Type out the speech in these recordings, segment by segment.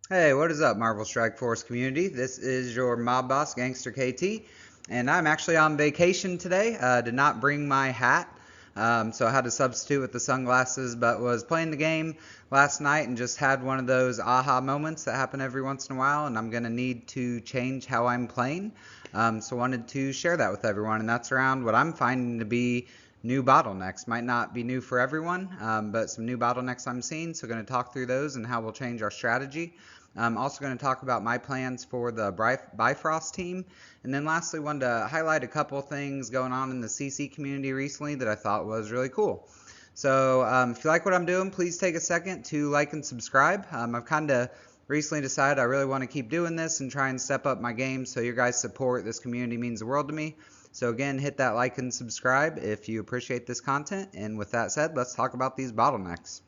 Hey, what is up, MarvelStrikeForce community? This is your mob boss, Gangster KT, and I'm actually on vacation today. Did not bring my hat, so I had to substitute with the sunglasses, but was playing the game last night and just had one of those aha moments that happen every once in a while, and I'm going to need to change how I'm playing. So wanted to share that with everyone, and that's around what I'm finding to be new bottlenecks. Might not be new for everyone, but some new bottlenecks I'm seeing. So going to talk through those and how we'll change our strategy. I'm also going to talk about my plans for the Bifrost team. And then lastly, wanted to highlight a couple things going on in the CC community recently that I thought was really cool. So if you like what I'm doing, please take a second to like and subscribe. I've kind of recently decided I really want to keep doing this and try and step up my game. So your guys' support, this community means the world to me. So again, hit that like and subscribe if you appreciate this content. And with that said, let's talk about these bottlenecks.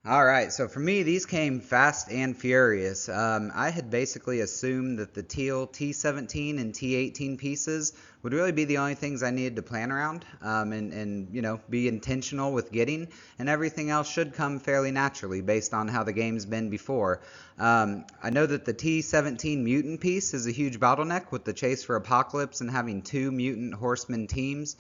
All right, so for me, these came fast and furious. I had basically assumed that the teal T17 and T18 pieces would really be the only things I needed to plan around, and be intentional with getting, and everything else should come fairly naturally based on how the game's been before. I know that the T17 mutant piece is a huge bottleneck with the chase for Apocalypse and having two mutant horseman teams.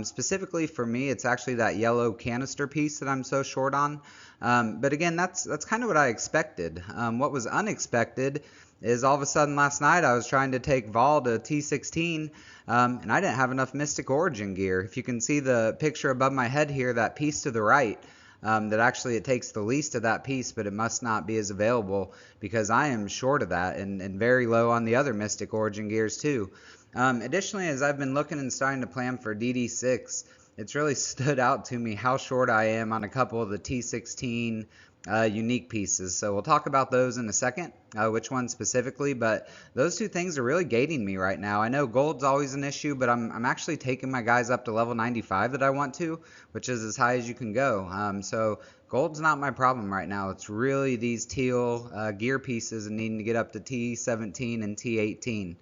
Specifically for me, it's actually that yellow canister piece that I'm so short on. But again, that's kind of what I expected. What was unexpected is all of a sudden last night I was trying to take Vol to T16, and I didn't have enough Mystic Origin gear. If you can see the picture above my head here, that piece to the right, that actually it takes the least of that piece, but it must not be as available because I am short of that and very low on the other Mystic Origin gears too. Additionally, as I've been looking and starting to plan for DD6, it's really stood out to me how short I am on a couple of the T16 unique pieces. So we'll talk about those in a second, which one specifically, but those two things are really gating me right now. I know gold's always an issue, but I'm actually taking my guys up to level 95 that I want to, which is as high as you can go. So gold's not my problem right now. It's really these teal gear pieces and needing to get up to T17 and T18.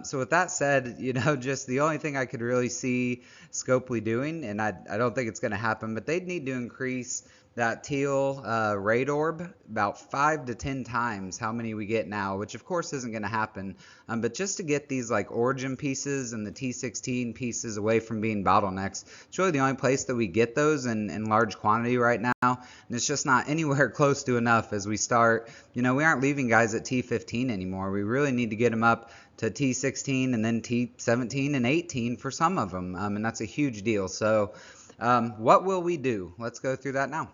So with that said, just the only thing I could really see Scopely doing, and I don't think it's going to happen, but they'd need to increase that teal raid orb about 5 to 10 times how many we get now, which of course isn't going to happen. But just to get these like origin pieces and the T16 pieces away from being bottlenecks, it's really the only place that we get those in large quantity right now. And it's just not anywhere close to enough as we start. We aren't leaving guys at T15 anymore. We really need to get them up to T16 and then T17 and 18 for some of them. And that's a huge deal. So what will we do? Let's go through that now.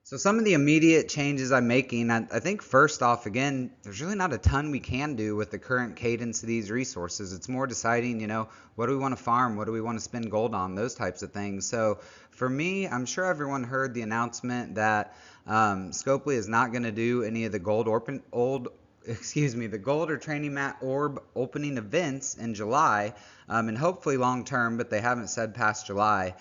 So some of the immediate changes I'm making, I think first off, again, there's really not a ton we can do with the current cadence of these resources. It's more deciding, what do we want to farm? What do we want to spend gold on? Those types of things. So for me, I'm sure everyone heard the announcement that Scopely is not going to do any of the gold the gold or training mat orb opening events in July, and hopefully long term, but they haven't said past July.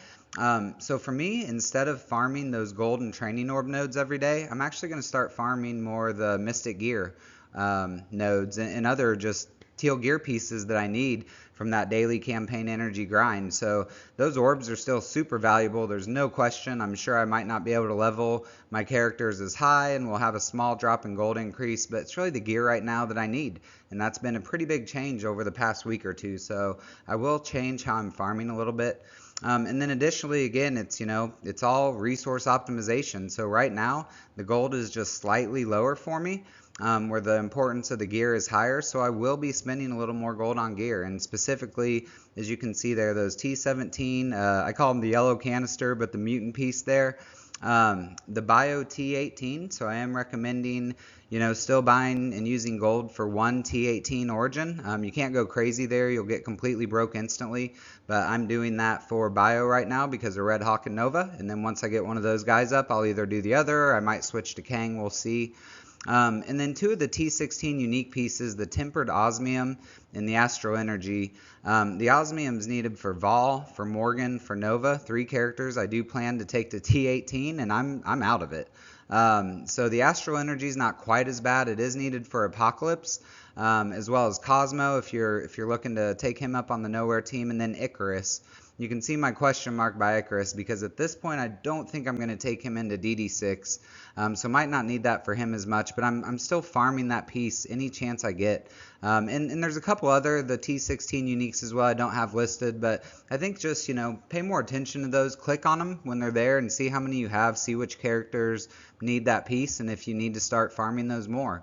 So for me, instead of farming those golden training orb nodes every day, I'm actually going to start farming more the Mystic Gear nodes and other just teal gear pieces that I need from that daily campaign energy grind. So those orbs are still super valuable. There's no question. I'm sure I might not be able to level my characters as high and we'll have a small drop in gold increase, but it's really the gear right now that I need. And that's been a pretty big change over the past week or two. So I will change how I'm farming a little bit. And then additionally, again, it's all resource optimization. So right now, the gold is just slightly lower for me, where the importance of the gear is higher. So I will be spending a little more gold on gear. And specifically, as you can see there, those T17, I call them the yellow canister, but the mutant piece there, the Bio T18. So I am recommending, still buying and using gold for one T18 origin. You can't go crazy there. You'll get completely broke instantly. But I'm doing that for Bio right now because of Red Hawk and Nova. And then once I get one of those guys up, I'll either do the other or I might switch to Kang. We'll see. And then two of the T16 unique pieces, the Tempered Osmium and the Astro Energy. The Osmium is needed for Vol, for Morgan, for Nova, 3 characters I do plan to take to T18, and I'm out of it. So the Astral Energy is not quite as bad. It is needed for Apocalypse, as well as Cosmo if you're looking to take him up on the Nowhere team, and then Icarus. You can see my question mark by Icarus because at this point I don't think I'm going to take him into DD6, so might not need that for him as much, but I'm still farming that piece any chance I get. And there's a couple other, the T16 uniques as well I don't have listed, but I think just, pay more attention to those, click on them when they're there and see how many you have, see which characters need that piece, and if you need to start farming those more,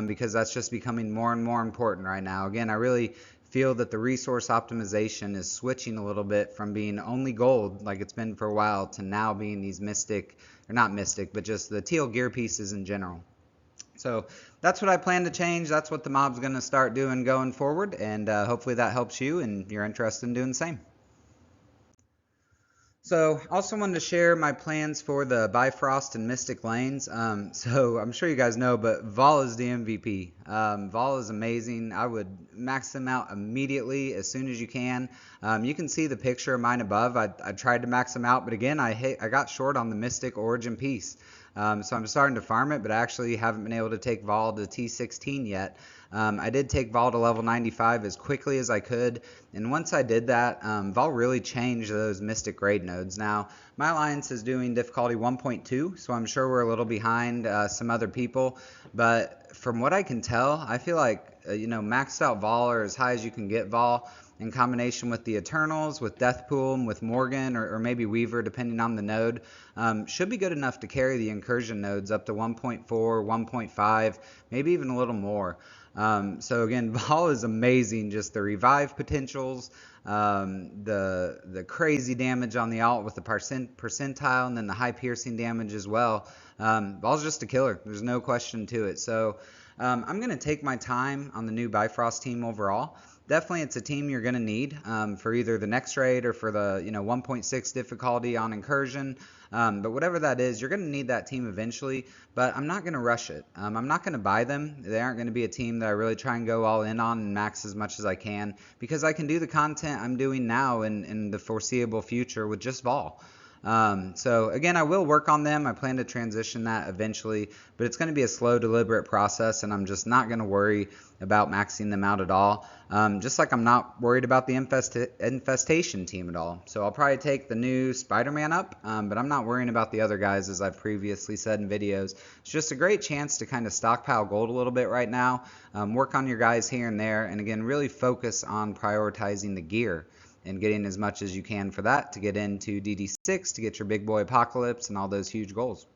because that's just becoming more and more important right now. Again, I really feel that the resource optimization is switching a little bit from being only gold like it's been for a while to now being these mystic, or not mystic, but just the teal gear pieces in general. So that's what I plan to change. That's what the mob's going to start doing going forward, and hopefully that helps you and you're interested in doing the same. So also wanted to share my plans for the Bifrost and Mystic lanes. So I'm sure you guys know, but Vol is the MVP. Vol is amazing. I would max them out immediately as soon as you can. You can see the picture of mine above. I tried to max them out, but again, I got short on the Mystic Origin piece. So I'm starting to farm it, but I actually haven't been able to take Vol to T16 yet. I did take Vol to level 95 as quickly as I could, and once I did that, Vol really changed those Mystic grade nodes. Now, my alliance is doing difficulty 1.2, so I'm sure we're a little behind some other people, but from what I can tell, I feel like, maxed out Vol or as high as you can get Vol, in combination with the Eternals, with Deathpool, and with Morgan, or maybe Weaver, depending on the node, should be good enough to carry the incursion nodes up to 1.4, 1.5, maybe even a little more. So again, Vol is amazing, just the revive potentials, the crazy damage on the alt with the percentile, and then the high piercing damage as well. Vol's just a killer. There's no question to it. So I'm going to take my time on the new Bifrost team overall. Definitely it's a team you're going to need for either the next raid or for the 1.6 difficulty on incursion. But whatever that is, you're going to need that team eventually, but I'm not going to rush it. I'm not going to buy them. They aren't going to be a team that I really try and go all in on and max as much as I can, because I can do the content I'm doing now in the foreseeable future with just Vol. So again, I will work on them. I plan to transition that eventually, but it's going to be a slow, deliberate process, and I'm just not going to worry about maxing them out at all. Just like I'm not worried about the infestation team at all. So I'll probably take the new Spider-Man up, but I'm not worrying about the other guys, as I've previously said in videos. It's just a great chance to kind of stockpile gold a little bit right now, work on your guys here and there, and again, really focus on prioritizing the gear and getting as much as you can for that to get into DD6 to get your big boy apocalypse and all those huge goals.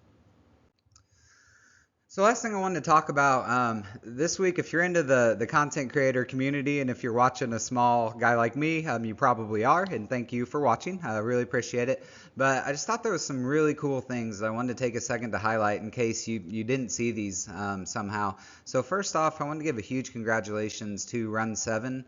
So last thing I wanted to talk about this week, if you're into the content creator community and if you're watching a small guy like me, you probably are, and thank you for watching. I really appreciate it. But I just thought there was some really cool things I wanted to take a second to highlight in case you didn't see these somehow. So first off, I want to give a huge congratulations to Run7.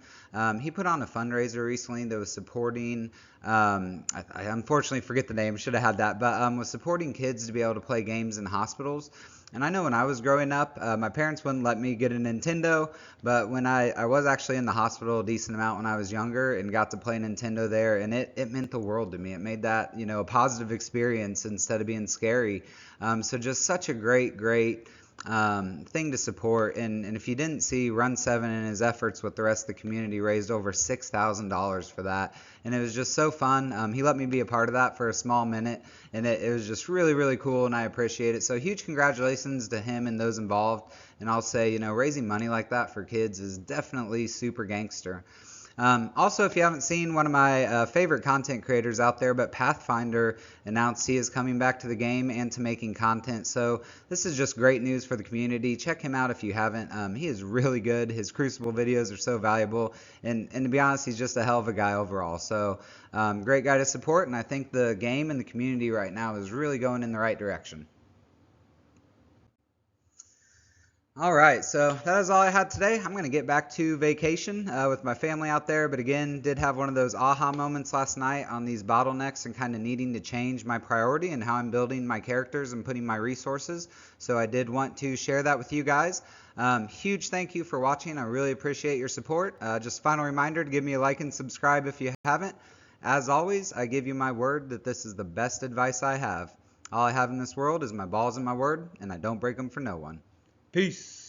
He put on a fundraiser recently that was supporting, I unfortunately forget the name, should have had that, but was supporting kids to be able to play games in hospitals. And I know when I was growing up, my parents wouldn't let me get a Nintendo, but when I was actually in the hospital a decent amount when I was younger and got to play Nintendo there, and it meant the world to me. It made that, a positive experience instead of being scary. So just such a great thing to support. And if you didn't see, Run7 and his efforts with the rest of the community raised over $6,000 for that. And it was just so fun. He let me be a part of that for a small minute, and it was just really cool, and I appreciate it. So huge congratulations to him and those involved. And I'll say, raising money like that for kids is definitely super gangster. Also, if you haven't seen, one of my favorite content creators out there, but Pathfinder, announced he is coming back to the game and to making content. So this is just great news for the community. Check him out if you haven't. He is really good. His Crucible videos are so valuable. And to be honest, he's just a hell of a guy overall. So great guy to support. And I think the game and the community right now is really going in the right direction. All right, so that is all I had today. I'm going to get back to vacation with my family out there, but again, did have one of those aha moments last night on these bottlenecks and kind of needing to change my priority and how I'm building my characters and putting my resources. So I did want to share that with you guys. Huge thank you for watching. I really appreciate your support. Just a final reminder to give me a like and subscribe if you haven't. As always, I give you my word that this is the best advice I have. All I have in this world is my balls and my word, and I don't break them for no one. Peace.